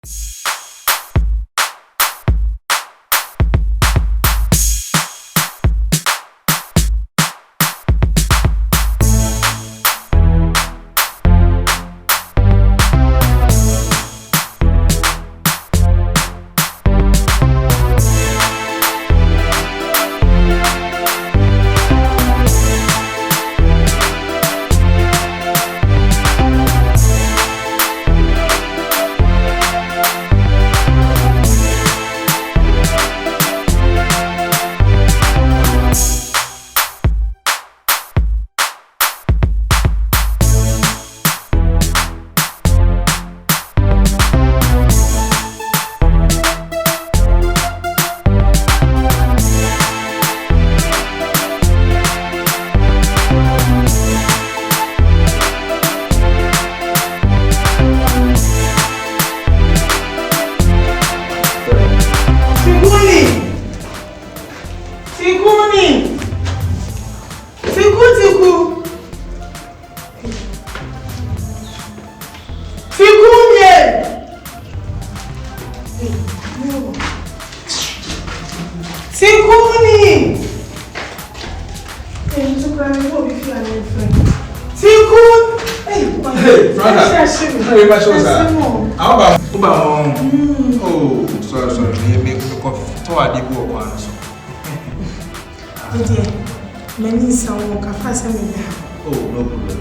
Ticuni! Hey, Franka. Hey, my shoes are. How about oh, sorry. Me to a deep work on so. Many sound cafe send. Oh, no problem.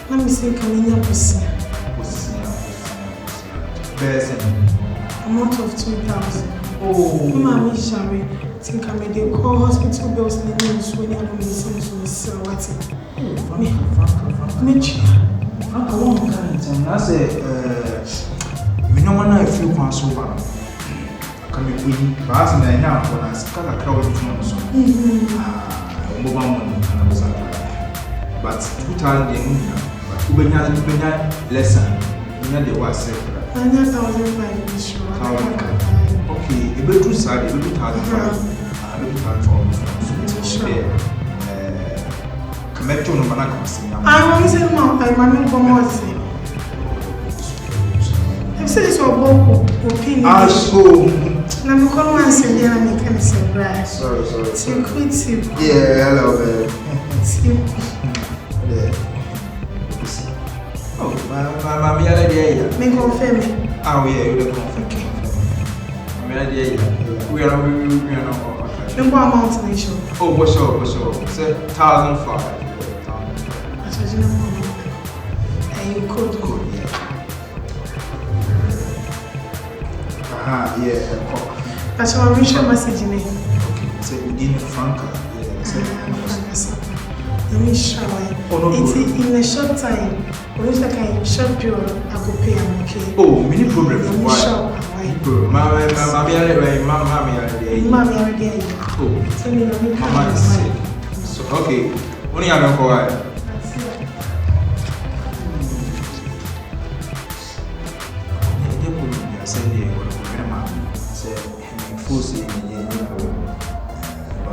Let me say Camilla Pussy. Best amount of 2,000. Oh, Mammy Shari, think I made a call hospital bills in the news when you're listening to Miss Watson. Mitch, I won't kind I say, we no one I feel once over. I can be winning, but as I now when I scan a crowd from so. Mobile money and I was like, but 2,000 but we had lesson. We had the was 9,500 sure. Okay, a bit too sad, a bit 2,500. A bit 2,500. So, Kameto no manaka sina. I want to say mom, I want to come say. I say so about opinion. Ah, so. Na me call one say there na me can say bra. Sorry. Ticuni. Yeah, hello babe. Yeah. Oh, my me already. Me confirm me. Ah, yeah, you don't confirm. Me already. We are not. Me go amount na show. Oh, for sure. Say 1,500. You could go. Yeah. That's why we share message in it. Okay, say within Franka. Let me show it. In a short time. When it's like a short period, I could pay them, okay? Oh, many problem. Why? Mommy already. Oh, tell me Mama is sick. So, okay. Only I don't go out.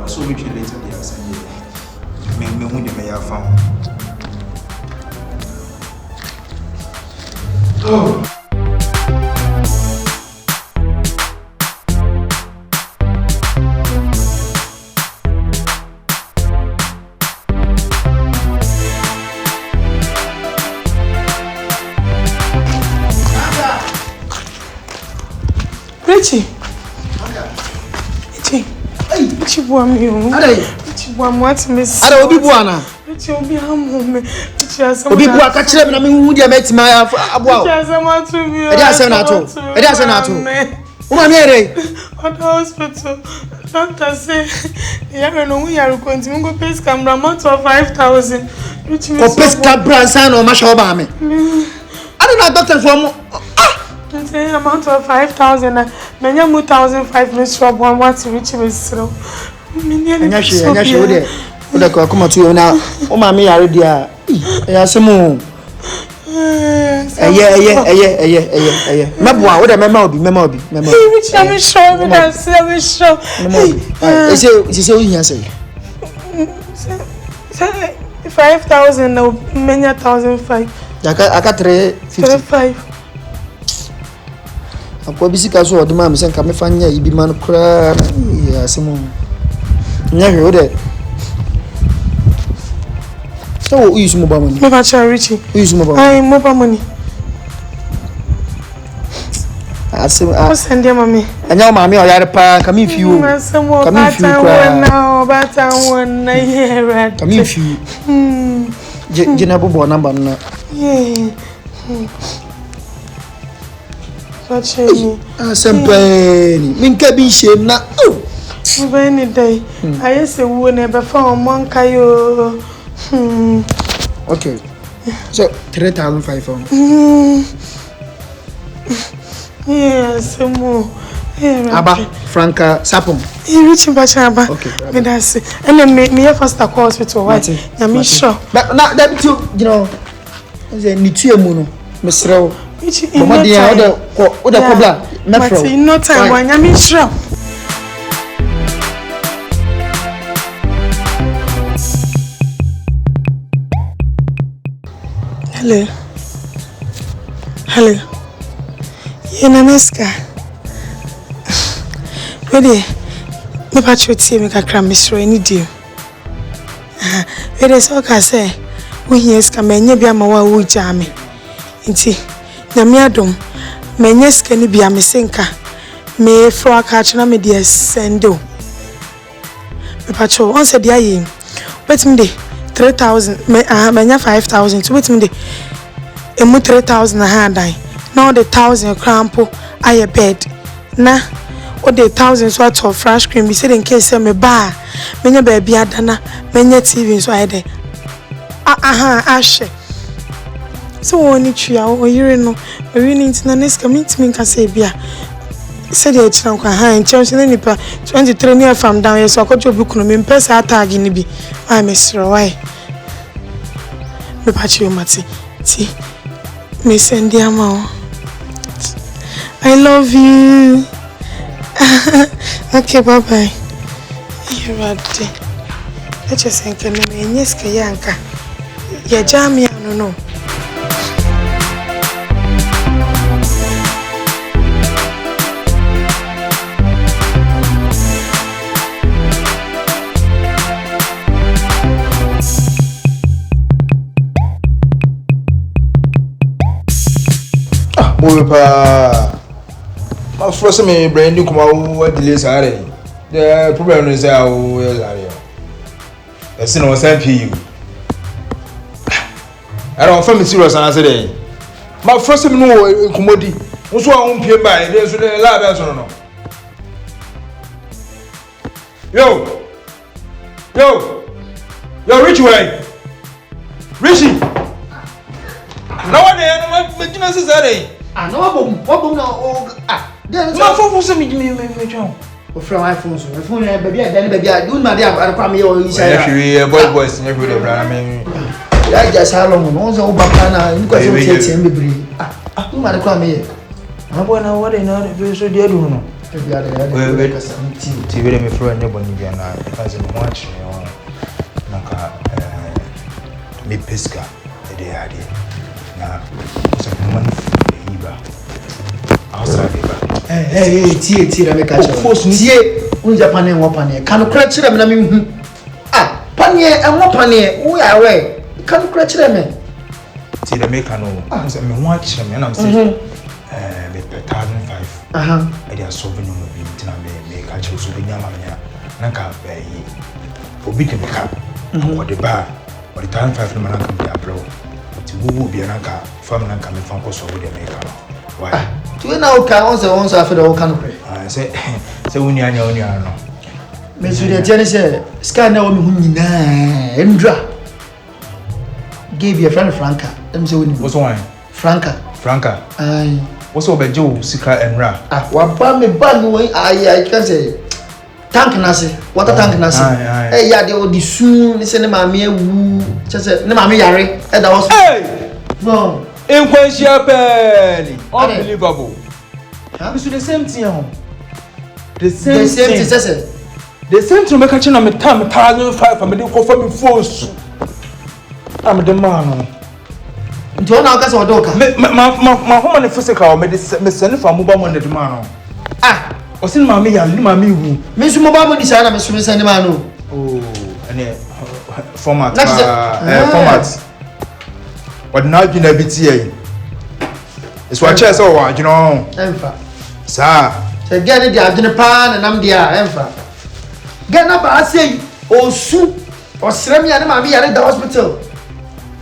So we can later they are saying me who they may have found. Oh. Richie. Richie Buamio. Richie Buam, what's Miss? I don't be Buana. Richie will be home. Richie has some people are catching them. I mean, who do you met my abwa? Richie has someone to be. It has an auto. It has an auto. Woman, here. At the hospital, doctor say, you know, we are going to go pay scam amount of 5,000. Richie will pay scam branson or Mashobame. I don't know, doctor from. Say amount of 5,000. Many 1,500 shop one what to reach Miss Row. And actually, would come to you now. Oh, mammy, I already are. Yes, some. Mabwa, what a memo be. Which I'm sure that's I'm sure. She say, yes, 5,000 no many 1,500. I got 355. akwa bi sika so odema me senka me fa nya ibi man kra ya asemo nya hwe ode so wo use mobile money me ba cha Richie use mobile ai mobile money asem o send ya mami anya mama o yare pa come if you come if you bata wona here come if you jina bobo number na yeah Facheni asempeni minka bi shem na Ubeni day ayese wo na be fa omon kayo okay so 3,500 yes mo aba Franka sapon Richie Bachaba okay me that's and then me first call hospital why na me sure na that too you know say ni tue mu no mesrew Richie in no time oda kobla metro but in no time wa nya me sure hello yena meska wede me patriotie me kakra mesro ani dio wede so ka say wo hieska menye bia ma wa wo jame nti na me adom menye ska ni bia me senka me fro aka chena me dia sendo me patro on se dia yi wetin dey 3,000 menya 5,000 so wetin dey emu 3,000 na handai na the 1,000 crampo aye bed na o the 1,000 so at fresh cream be said in case me ba menya baby adana menya TV so aye dey ashe so woni twa o yire no we need na next committee me can say bia said the chan kwa ha nchen se nipa 23 near farm down yes akojo buku no me pesa tag ni bi I mesro why me pachi o mati ti me send ya ma I love you okay bye bye you ready let's just think me nyeska yanka ya jamia no My first me brain do come out delay sare. The problem is how area. I see no same you. I don't feel me serious and I say my first me no commodity. What's wrong with pay by? There's a lab as no. Yo, Richie way. Richie. No one there, no business is there. No what no then my phone was me John. From my phone so phone baby baby do na dey akwa me o isa ya boys every day I mean ya just how long no so baba na ni kwa so tie bebre do ma dey kwa me na boy na what na be so dey do no baby ada ka sam ti we me friend ne boni bia na ka se mo achi na ka me pesca e dey ade na so mo man iba awsra be ba tie na me ka tie un japan en wopane kan kura kire me na me hu pane en wopane wo ya we kan kura kire me tie na me ka no so me ho akire me na me say me 1,500 e dia so benu no bi tina me ka kire so be nyama me na ka yi obi ke me ka o de ba o de 1,500 na ka be abro ti wo bi na ka fam na ka me fan ko so wo de me ka why tu na o ka on se afede o kan kure say woni anya no me su de tiene se scan na o mi hu nyina endra give your friend Franka dem say woni what's wine Franka ai what's over Joe sika enra wa ba me bag won ai can say tank na se water tank na se ya de o di su ni se ne ma me awu se ne ma me yare e da was no Inquentia penny. Unbelievable. It's the same thing. The same thing. The same thing. Make a channel. Me time 1,500. Me dey confirm me force. I'm the man. nti ona aka se odoka ma homa ne physical me send for mobile money de man no o sin ma me ya ni ma me hu me so mobile money sa na me so me send man no ene format format what now you na biti e it's what chess o wa you know emfa sa se get the adwene pa na nam dia emfa get na ba say osu osrem ya na ma me ya the hospital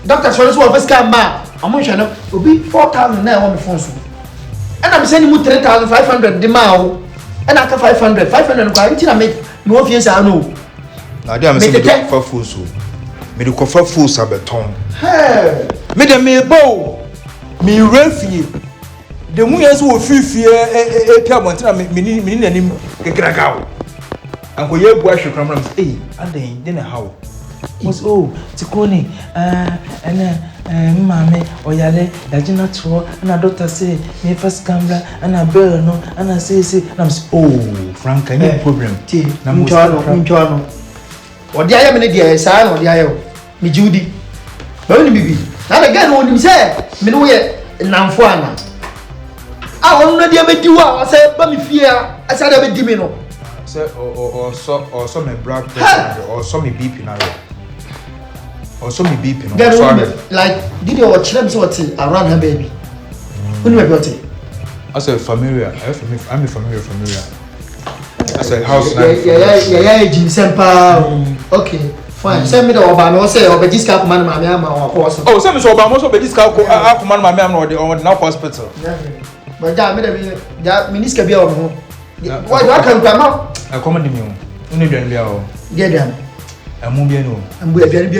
doctor so first come ma amo hwe no obi 4000 na e wo me phone so and I'm sending you 3500 de ma o and aka 500 kwa nti na me wo fie sa no na dia me se me for full so me de ko for full sabeton hey me de me bo me refie de mu yeso wo fifie pia montina me ni nanim kekraga o anko ye bu ahwe kramram aden de na hawo was Ticuni mama oyale dajina to na doctor say me first camera and a bill no and I say I'm Franka no problem na mchano odi aye me ne dia sa na odi aye o me judi ba woni bibi na da ga no nim say me no ye namfo ana won no dia be diwa o say ba me fie a say da be di me no say so me blood pressure or so me BP na or so me BP no sorry like did you watch them so around her baby when we got it I said familiar I'm a familiar I said house yeah Jim Sempa okay fine send me the oba me say oba discount command mama am our course send me so oba mo so be discount command mama am no the now hospital but da me da minister bia on ho why can grandma I command me o uni dwan bia o get them amu bia no ambu aduane bia